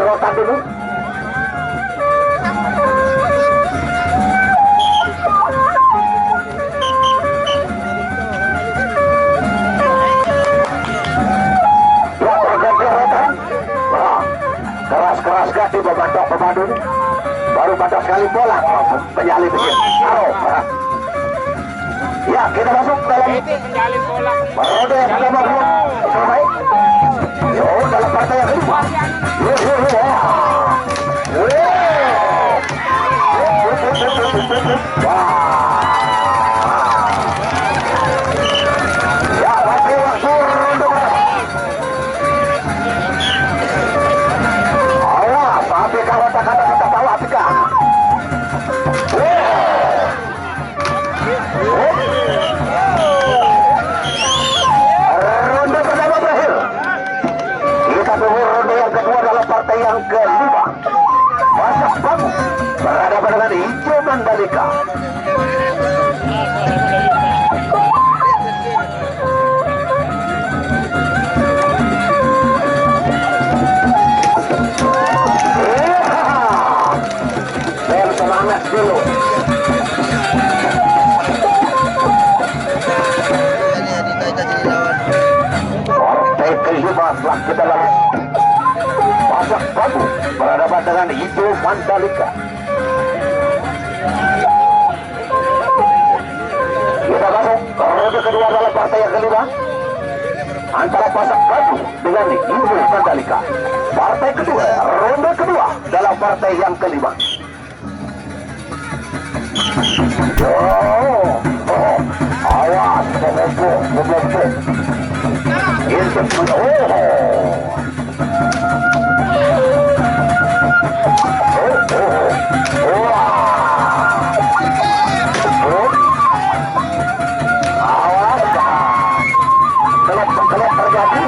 sorotan dulu. Ya, terganti sorotan. Nah, keras-keras gak di pemandu. Baru pada sekali bola penyalip bikin. Ya, kita masuk dalam penyalip bola. Roda yang pertama belum selesai. Yo, dalam partai yang kedua. Ya, masih waktu ronde. Awas, tapi kawan kata kita bawa tiga. Ronde pertama berakhir. Kita tunggu ronde yang kedua dalam partai yang kelima. Masak bagus berhadapan dengan Hijau Mandalika. Dan semangat dulu. Partai kelima telah ke dalam Masak bagus berhadapan dengan Hijau Mandalika. Kita masuk ronde kedua dalam partai yang kelima antara Masak bagus dengan Hijau Mandalika. Partai kedua, ronde kedua dalam partai yang kelima. Awas, memobok. Kelep terjadi.